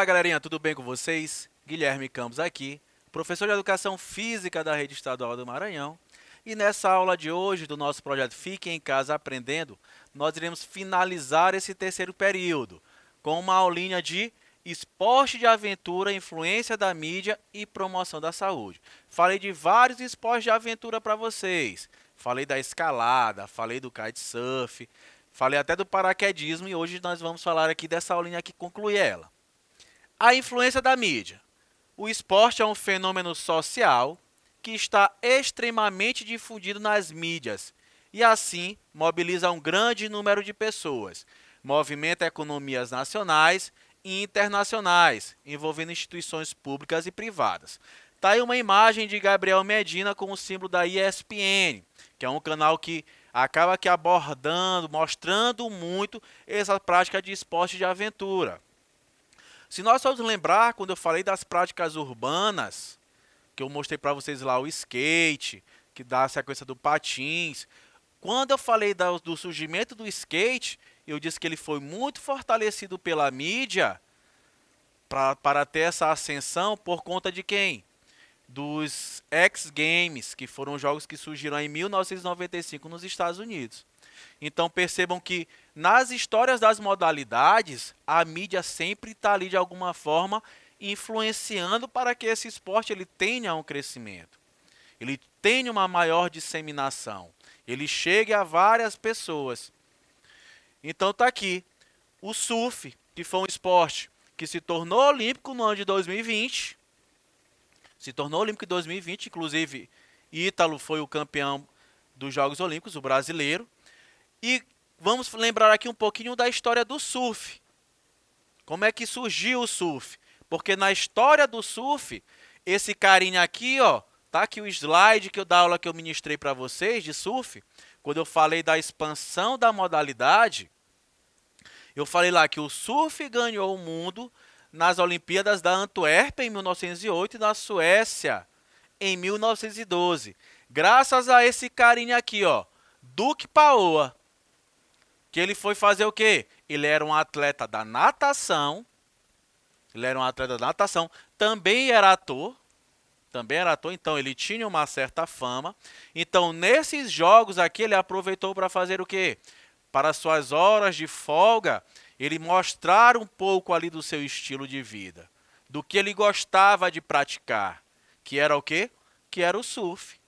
Galerinha, tudo bem com vocês? Guilherme Campos aqui, professor de Educação Física da Rede Estadual do Maranhão. E nessa aula de hoje do nosso projeto Fique em Casa Aprendendo, nós iremos finalizar esse terceiro período com uma aulinha de esporte de aventura, influência da mídia e promoção da saúde. Falei de vários esportes de aventura para vocês. Falei da escalada, falei do kitesurf, falei até do paraquedismo e hoje nós vamos falar aqui dessa aulinha que conclui ela. A influência da mídia. O esporte é um fenômeno social que está extremamente difundido nas mídias e, assim, mobiliza um grande número de pessoas, movimenta economias nacionais e internacionais, envolvendo instituições públicas e privadas. Está aí uma imagem de Gabriel Medina com o símbolo da ESPN, que é um canal que acaba aqui abordando, mostrando muito essa prática de esporte de aventura. Se nós formos lembrar, quando eu falei das práticas urbanas, que eu mostrei para vocês lá o skate, que dá a sequência do patins. Quando eu falei do surgimento do skate, eu disse que ele foi muito fortalecido pela mídia para ter essa ascensão por conta de quem? Dos X Games, que foram jogos que surgiram em 1995 nos Estados Unidos. Então percebam que nas histórias das modalidades, a mídia sempre está ali de alguma forma influenciando para que esse esporte ele tenha um crescimento, ele tenha uma maior disseminação, ele chegue a várias pessoas. Então está aqui o surf, que foi um esporte que se tornou olímpico no ano de 2020, inclusive Ítalo foi o campeão dos Jogos Olímpicos, o brasileiro. E vamos lembrar aqui um pouquinho da história do surf. Como é que surgiu o surf? Porque na história do surf, esse carinha aqui, ó, tá aqui o slide da aula que eu ministrei para vocês de surf, quando eu falei da expansão da modalidade, eu falei lá que o surf ganhou o mundo nas Olimpíadas da Antuérpia em 1908 e na Suécia em 1912. Graças a esse carinha aqui, ó, Duke Paoa. Que ele foi fazer o quê? Ele era um atleta da natação. Também era ator. Então ele tinha uma certa fama. Então, nesses jogos aqui, ele aproveitou para fazer o quê? Para suas horas de folga, ele mostrar um pouco ali do seu estilo de vida. Do que ele gostava de praticar. Que era o quê? Que era o surf.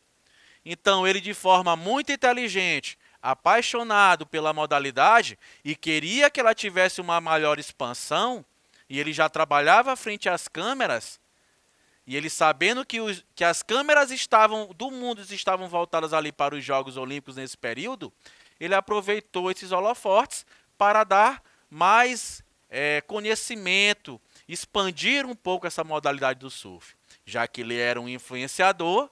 Então, ele de forma muito inteligente, apaixonado pela modalidade e queria que ela tivesse uma maior expansão, e ele já trabalhava frente às câmeras, e ele sabendo que as câmeras do mundo estavam voltadas ali para os Jogos Olímpicos nesse período, ele aproveitou esses holofotes para dar mais conhecimento, expandir um pouco essa modalidade do surf. Já que ele era um influenciador,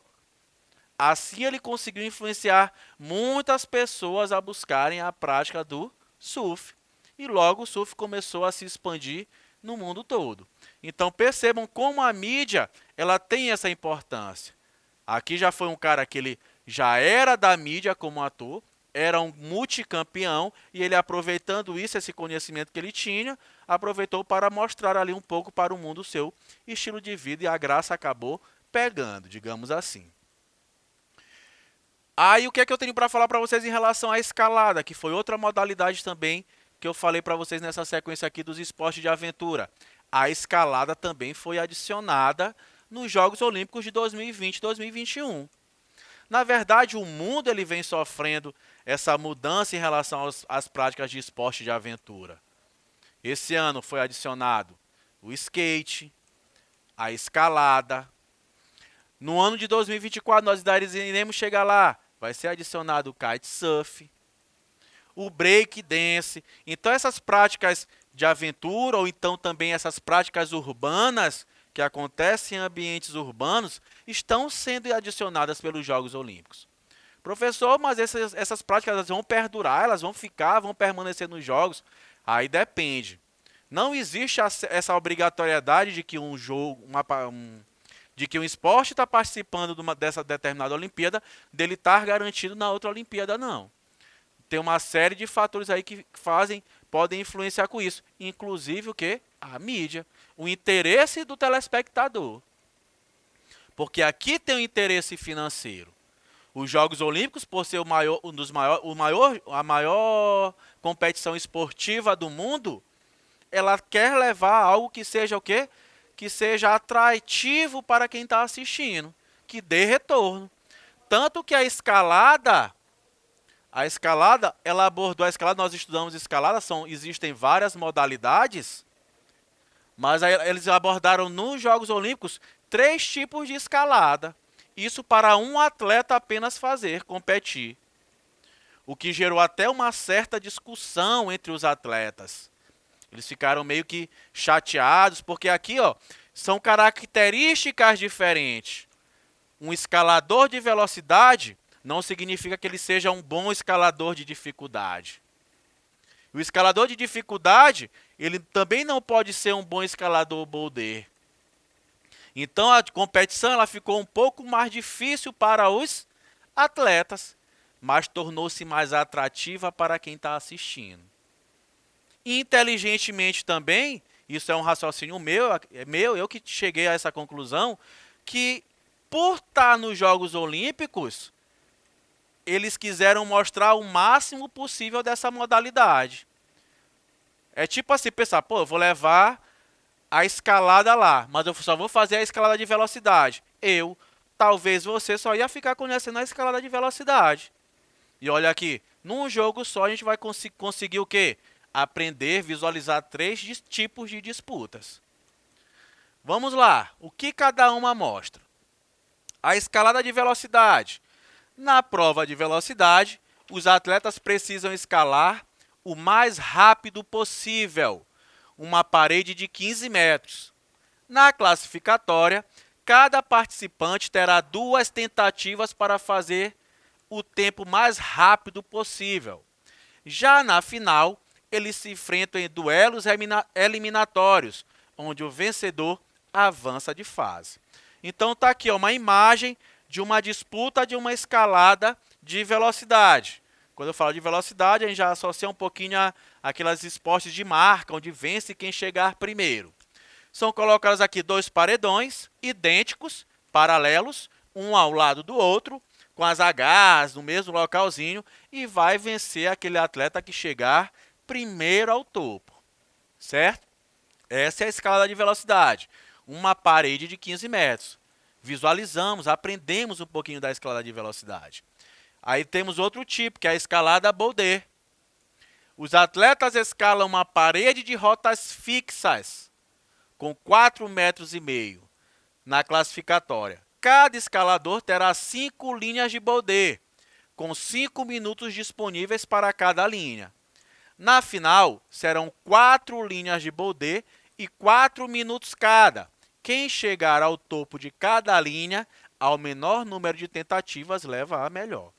assim ele conseguiu influenciar muitas pessoas a buscarem a prática do surf. E logo o surf começou a se expandir no mundo todo. Então percebam como a mídia ela tem essa importância. Aqui já foi um cara que ele já era da mídia como ator, era um multicampeão e ele aproveitando isso, esse conhecimento que ele tinha, aproveitou para mostrar ali um pouco para o mundo o seu estilo de vida e a graça acabou pegando, digamos assim. Aí o que é que eu tenho para falar para vocês em relação à escalada, que foi outra modalidade também que eu falei para vocês nessa sequência aqui dos esportes de aventura. A escalada também foi adicionada nos Jogos Olímpicos de 2020 e 2021. Na verdade, o mundo ele vem sofrendo essa mudança em relação às práticas de esporte de aventura. Esse ano foi adicionado o skate, a escalada. No ano de 2024, nós iremos chegar lá. Vai ser adicionado o kitesurf, o break dance. Então, essas práticas de aventura, ou então também essas práticas urbanas, que acontecem em ambientes urbanos, estão sendo adicionadas pelos Jogos Olímpicos. Professor, mas essas práticas elas vão perdurar, elas vão permanecer nos Jogos? Aí depende. Não existe essa obrigatoriedade de que um esporte está participando dessa determinada Olimpíada, dele estar garantido na outra Olimpíada, não. Tem uma série de fatores aí que podem influenciar com isso. Inclusive o quê? A mídia. o interesse do telespectador. Porque aqui tem o interesse financeiro. Os Jogos Olímpicos, por ser a maior competição esportiva do mundo, ela quer levar algo que seja o quê? Que seja atrativo para quem está assistindo, que dê retorno. Tanto que a escalada, ela abordou a escalada, nós estudamos escalada, existem várias modalidades, mas aí eles abordaram nos Jogos Olímpicos 3 tipos de escalada. Isso para um atleta apenas fazer, competir. O que gerou até uma certa discussão entre os atletas. Eles ficaram meio que chateados, porque aqui, ó, são características diferentes. Um escalador de velocidade não significa que ele seja um bom escalador de dificuldade. O escalador de dificuldade, ele também não pode ser um bom escalador boulder. Então a competição ela ficou um pouco mais difícil para os atletas, mas tornou-se mais atrativa para quem está assistindo. Inteligentemente também, isso é um raciocínio meu, eu que cheguei a essa conclusão, que por estar nos Jogos Olímpicos, eles quiseram mostrar o máximo possível dessa modalidade. É tipo assim, pensar, pô, eu vou levar a escalada lá, mas eu só vou fazer a escalada de velocidade. Talvez você só ia ficar conhecendo a escalada de velocidade. E olha aqui, num jogo só a gente vai conseguir o quê? Aprender, visualizar 3 tipos de disputas. Vamos lá, o que cada uma mostra? A escalada de velocidade. Na prova de velocidade, os atletas precisam escalar o mais rápido possível, uma parede de 15 metros. Na classificatória, cada participante terá 2 tentativas para fazer o tempo mais rápido possível. Já na final, eles se enfrentam em duelos eliminatórios, onde o vencedor avança de fase. Então está aqui ó, uma imagem de uma disputa de uma escalada de velocidade. Quando eu falo de velocidade, a gente já associa um pouquinho aqueles esportes de marca, onde vence quem chegar primeiro. São colocados aqui 2 paredões idênticos, paralelos, um ao lado do outro, com as Hs no mesmo localzinho, e vai vencer aquele atleta que chegar primeiro ao topo, certo? Essa é a escalada de velocidade, uma parede de 15 metros. Visualizamos, aprendemos um pouquinho da escalada de velocidade. Aí temos outro tipo, que é a escalada boulder. Os atletas escalam uma parede de rotas fixas, com 4,5 metros na classificatória. Cada escalador terá 5 linhas de boulder, com 5 minutos disponíveis para cada linha. Na final, serão 4 linhas de boulder e 4 minutos cada. Quem chegar ao topo de cada linha, ao menor número de tentativas, leva a melhor.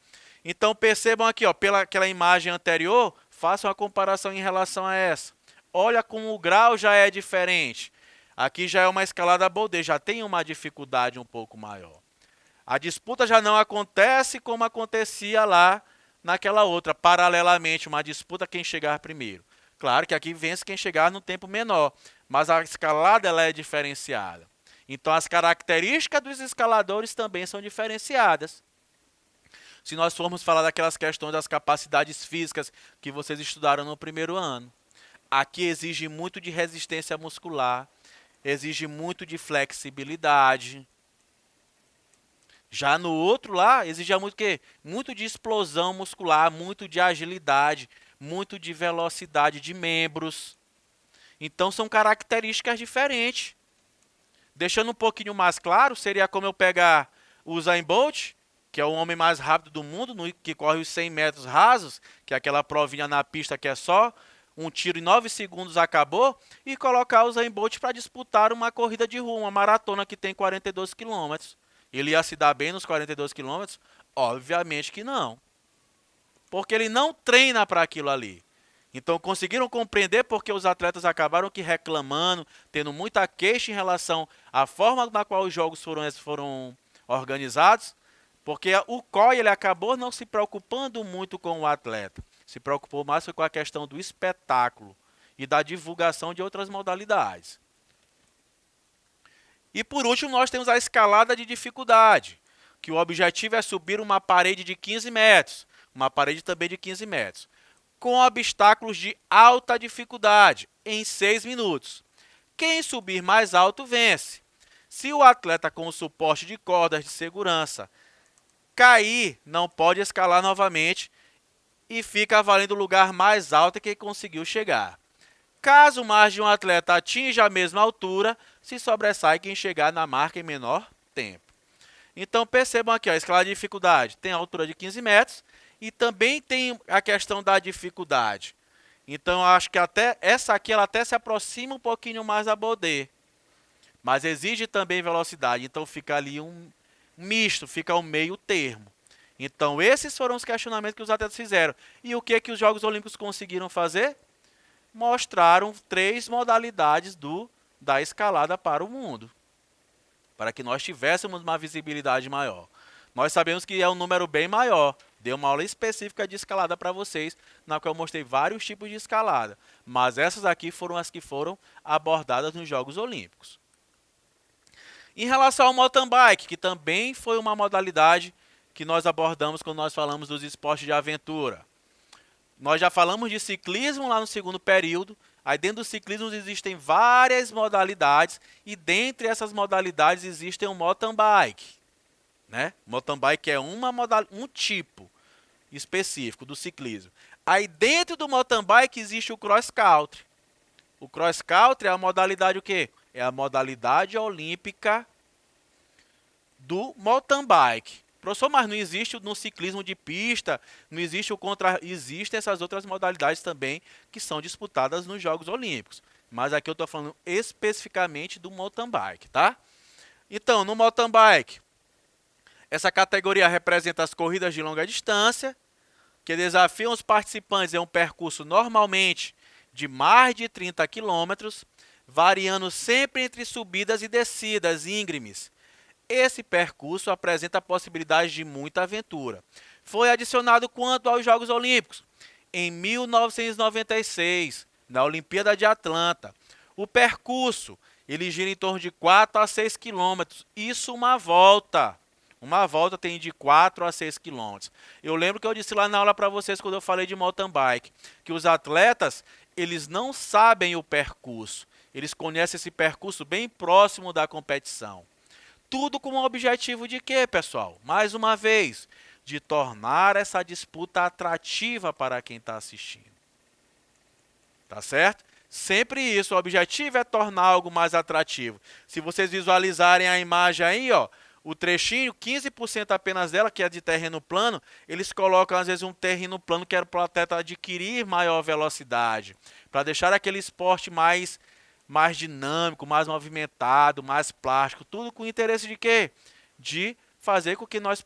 Então, percebam aqui, ó, pela aquela imagem anterior, façam a comparação em relação a essa. Olha como o grau já é diferente. Aqui já é uma escalada boulder, já tem uma dificuldade um pouco maior. A disputa já não acontece como acontecia lá naquela outra, paralelamente, uma disputa quem chegar primeiro. Claro que aqui vence quem chegar no tempo menor, mas a escalada ela é diferenciada. Então, as características dos escaladores também são diferenciadas. Se nós formos falar daquelas questões das capacidades físicas que vocês estudaram no primeiro ano, aqui exige muito de resistência muscular, exige muito de flexibilidade. Já no outro lá, exigia muito o quê? Muito de explosão muscular, muito de agilidade, muito de velocidade de membros. Então, são características diferentes. Deixando um pouquinho mais claro, seria como eu pegar o Usain Bolt, que é o homem mais rápido do mundo, que corre os 100 metros rasos, que é aquela provinha na pista que é só um tiro em 9 segundos acabou, e colocar o Usain Bolt para disputar uma corrida de rua, uma maratona que tem 42 quilômetros. Ele ia se dar bem nos 42 quilômetros? Obviamente que não. Porque ele não treina para aquilo ali. Então, conseguiram compreender porque os atletas acabaram que reclamando, tendo muita queixa em relação à forma na qual os jogos foram organizados? Porque o COI ele acabou não se preocupando muito com o atleta. Se preocupou mais com a questão do espetáculo e da divulgação de outras modalidades. E por último, nós temos a escalada de dificuldade, que o objetivo é subir uma parede de 15 metros, uma parede também de 15 metros, com obstáculos de alta dificuldade, em 6 minutos. Quem subir mais alto vence. Se o atleta com o suporte de cordas de segurança cair, não pode escalar novamente e fica valendo o lugar mais alto que conseguiu chegar. Caso mais de um atleta atinja a mesma altura, se sobressai quem chegar na marca em menor tempo. Então percebam aqui, a escala de dificuldade tem a altura de 15 metros e também tem a questão da dificuldade. Então acho que até essa aqui ela até se aproxima um pouquinho mais da Baudet, mas exige também velocidade, então fica ali um misto, fica um meio termo. Então esses foram os questionamentos que os atletas fizeram. E o que os Jogos Olímpicos conseguiram fazer? Mostraram 3 modalidades da escalada para o mundo, para que nós tivéssemos uma visibilidade maior. Nós sabemos que é um número bem maior. Dei uma aula específica de escalada para vocês, na qual eu mostrei vários tipos de escalada. Mas essas aqui foram as que foram abordadas nos Jogos Olímpicos. Em relação ao mountain bike, que também foi uma modalidade que nós abordamos quando nós falamos dos esportes de aventura. Nós já falamos de ciclismo lá no segundo período. Aí dentro do ciclismo existem várias modalidades e dentre essas modalidades existem o mountain bike, né? O mountain bike é um tipo específico do ciclismo. Aí dentro do mountain bike existe o cross country. O cross country é a modalidade o quê? É a modalidade olímpica do mountain bike. Professor, mas não existe no ciclismo de pista, não existe o contra... Existem essas outras modalidades também que são disputadas nos Jogos Olímpicos. Mas aqui eu estou falando especificamente do mountain bike, tá? Então, no mountain bike, essa categoria representa as corridas de longa distância, que desafiam os participantes em um percurso normalmente de mais de 30 quilômetros, variando sempre entre subidas e descidas íngremes. Esse percurso apresenta possibilidades de muita aventura. Foi adicionado quanto aos Jogos Olímpicos? Em 1996, na Olimpíada de Atlanta. O percurso, ele gira em torno de 4 a 6 quilômetros. Isso uma volta. Uma volta tem de 4 a 6 quilômetros. Eu lembro que eu disse lá na aula para vocês, quando eu falei de mountain bike, que os atletas, eles não sabem o percurso. Eles conhecem esse percurso bem próximo da competição. Tudo com o objetivo de quê, pessoal? Mais uma vez, de tornar essa disputa atrativa para quem está assistindo. Tá certo? Sempre isso, o objetivo é tornar algo mais atrativo. Se vocês visualizarem a imagem aí, ó, o trechinho, 15% apenas dela, que é de terreno plano, eles colocam às vezes um terreno plano que era para o atleta adquirir maior velocidade, para deixar aquele esporte mais dinâmico, mais movimentado, mais plástico, tudo com o interesse de quê? De fazer com que nós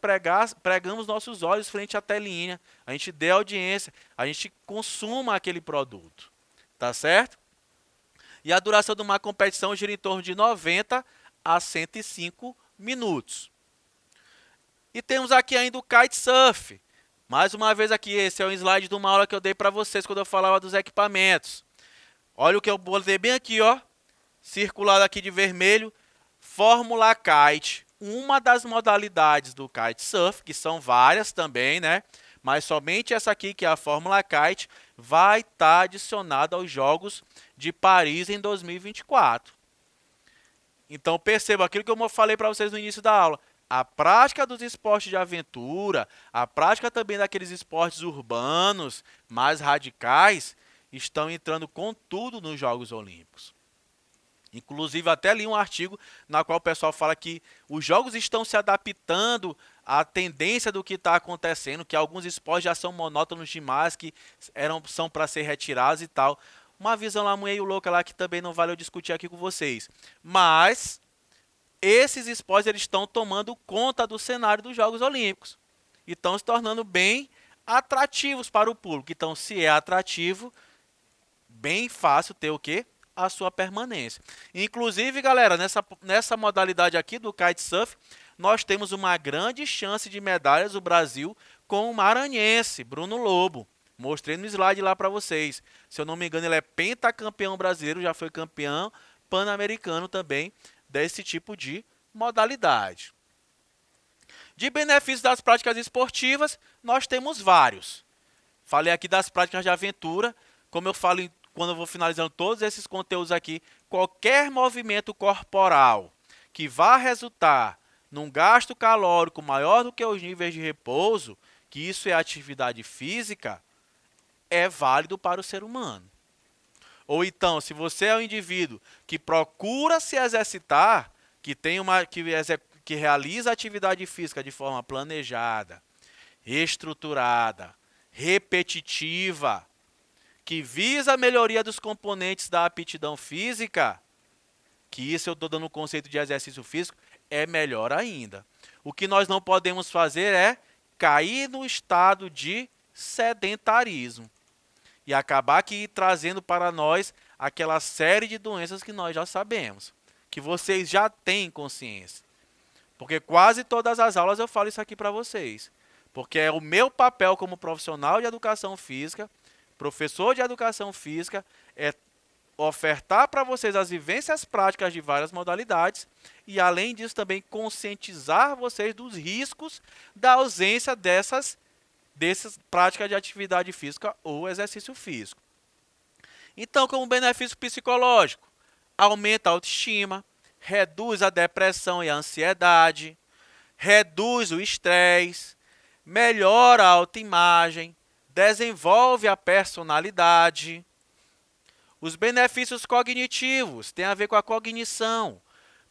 pregamos nossos olhos frente à telinha, a gente dê audiência, a gente consuma aquele produto, tá certo? E a duração de uma competição gira em torno de 90 a 105 minutos. E temos aqui ainda o kitesurf. Mais uma vez aqui, esse é um slide de uma aula que eu dei para vocês quando eu falava dos equipamentos. Olha o que eu botei bem aqui, ó, circulado aqui de vermelho, Fórmula Kite, uma das modalidades do kitesurf, que são várias também, né? Mas somente essa aqui, que é a Fórmula Kite, vai estar adicionada aos Jogos de Paris em 2024. Então perceba aquilo que eu falei para vocês no início da aula. A prática dos esportes de aventura, a prática também daqueles esportes urbanos mais radicais, estão entrando com tudo nos Jogos Olímpicos. Inclusive, até li um artigo na qual o pessoal fala que os jogos estão se adaptando à tendência do que está acontecendo, que alguns esportes já são monótonos demais, que são para ser retirados e tal. Uma visão lá meio louca lá que também não vale eu discutir aqui com vocês. Mas esses esportes eles estão tomando conta do cenário dos Jogos Olímpicos. E estão se tornando bem atrativos para o público. Então, se é atrativo, bem fácil ter o quê? A sua permanência. Inclusive, galera, nessa modalidade aqui do kitesurf, nós temos uma grande chance de medalhas do Brasil com o maranhense, Bruno Lobo. Mostrei no slide lá para vocês. Se eu não me engano, ele é pentacampeão brasileiro, já foi campeão pan-americano também desse tipo de modalidade. De benefícios das práticas esportivas, nós temos vários. Falei aqui das práticas de aventura, como eu falo quando eu vou finalizando todos esses conteúdos aqui, qualquer movimento corporal que vá resultar num gasto calórico maior do que os níveis de repouso, que isso é atividade física, é válido para o ser humano. Ou então, se você é um indivíduo que procura se exercitar, que realiza atividade física de forma planejada, estruturada, repetitiva, que visa a melhoria dos componentes da aptidão física, que isso eu estou dando o conceito de exercício físico, é melhor ainda. O que nós não podemos fazer é cair no estado de sedentarismo e acabar aqui trazendo para nós aquela série de doenças que nós já sabemos, que vocês já têm consciência. Porque quase todas as aulas eu falo isso aqui para vocês. Porque é o meu papel como profissional de educação física, professor de educação física, é ofertar para vocês as vivências práticas de várias modalidades e, além disso, também conscientizar vocês dos riscos da ausência dessas práticas de atividade física ou exercício físico. Então, como benefício psicológico, aumenta a autoestima, reduz a depressão e a ansiedade, reduz o estresse, melhora a autoimagem, desenvolve a personalidade. Os benefícios cognitivos têm a ver com a cognição,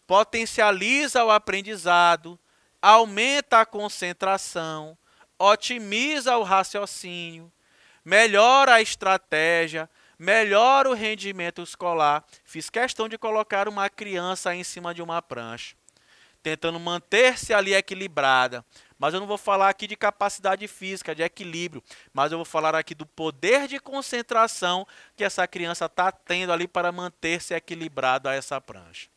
potencializa o aprendizado, aumenta a concentração, otimiza o raciocínio, melhora a estratégia, melhora o rendimento escolar. Fiz questão de colocar uma criança em cima de uma prancha, tentando manter-se ali equilibrada. Mas eu não vou falar aqui de capacidade física, de equilíbrio, mas eu vou falar aqui do poder de concentração que essa criança está tendo ali para manter-se equilibrada a essa prancha.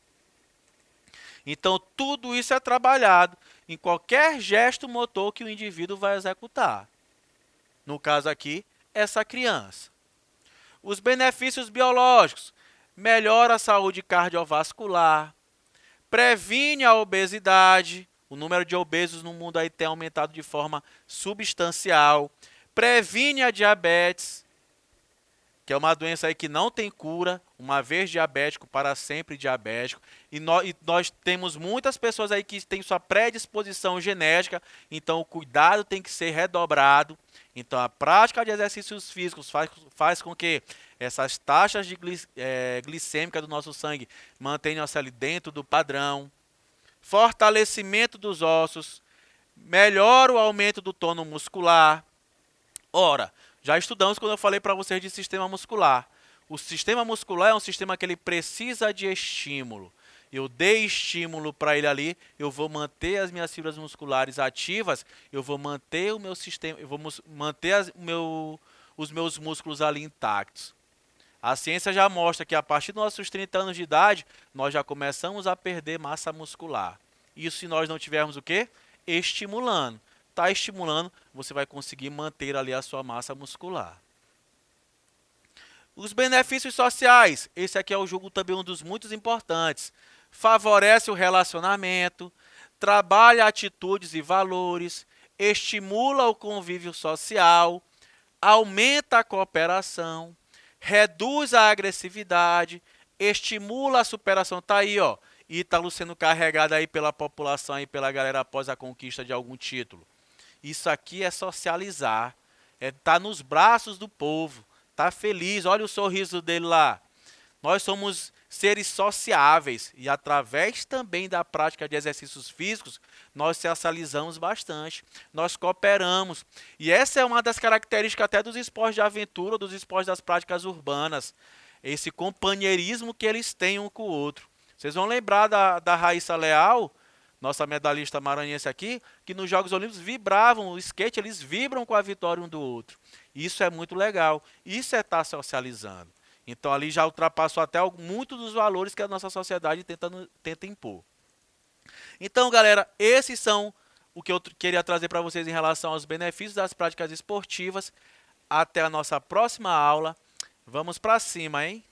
Então, tudo isso é trabalhado em qualquer gesto motor que o indivíduo vai executar. No caso aqui, essa criança. Os benefícios biológicos: melhora a saúde cardiovascular, previne a obesidade, o número de obesos no mundo aí tem aumentado de forma substancial, previne a diabetes, que é uma doença aí que não tem cura, uma vez diabético, para sempre diabético, e nós temos muitas pessoas aí que têm sua predisposição genética, então o cuidado tem que ser redobrado. Então a prática de exercícios físicos faz com que essas taxas de glicêmica do nosso sangue mantenham-se ali dentro do padrão. Fortalecimento dos ossos, melhora o aumento do tônus muscular. Ora, já estudamos quando eu falei para vocês de sistema muscular. O sistema muscular é um sistema que ele precisa de estímulo. Eu dei estímulo para ele ali, eu vou manter as minhas fibras musculares ativas, eu vou manter o meu sistema, eu vou manter os meus músculos ali intactos. A ciência já mostra que a partir dos nossos 30 anos de idade, nós já começamos a perder massa muscular. Isso se nós não tivermos o quê? Estimulando. Está estimulando, você vai conseguir manter ali a sua massa muscular. Os benefícios sociais. Esse aqui é o jogo também um dos muito importantes. Favorece o relacionamento, trabalha atitudes e valores, estimula o convívio social, aumenta a cooperação, reduz a agressividade, estimula a superação. Está aí, ó, Ítalo sendo carregado aí pela população e pela galera após a conquista de algum título. Isso aqui é socializar, é estar nos braços do povo, tá feliz, olha o sorriso dele lá. Nós somos seres sociáveis e através também da prática de exercícios físicos, nós socializamos bastante, nós cooperamos. E essa é uma das características até dos esportes de aventura, dos esportes das práticas urbanas. Esse companheirismo que eles têm um com o outro. Vocês vão lembrar da Raíssa Leal, nossa medalhista maranhense aqui, que nos Jogos Olímpicos vibravam, o skate, eles vibram com a vitória um do outro. Isso é muito legal, isso é estar socializando. Então ali já ultrapassou até muitos dos valores que a nossa sociedade tenta impor. Então, galera, esses são o que eu queria trazer para vocês em relação aos benefícios das práticas esportivas. Até a nossa próxima aula. Vamos para cima, hein?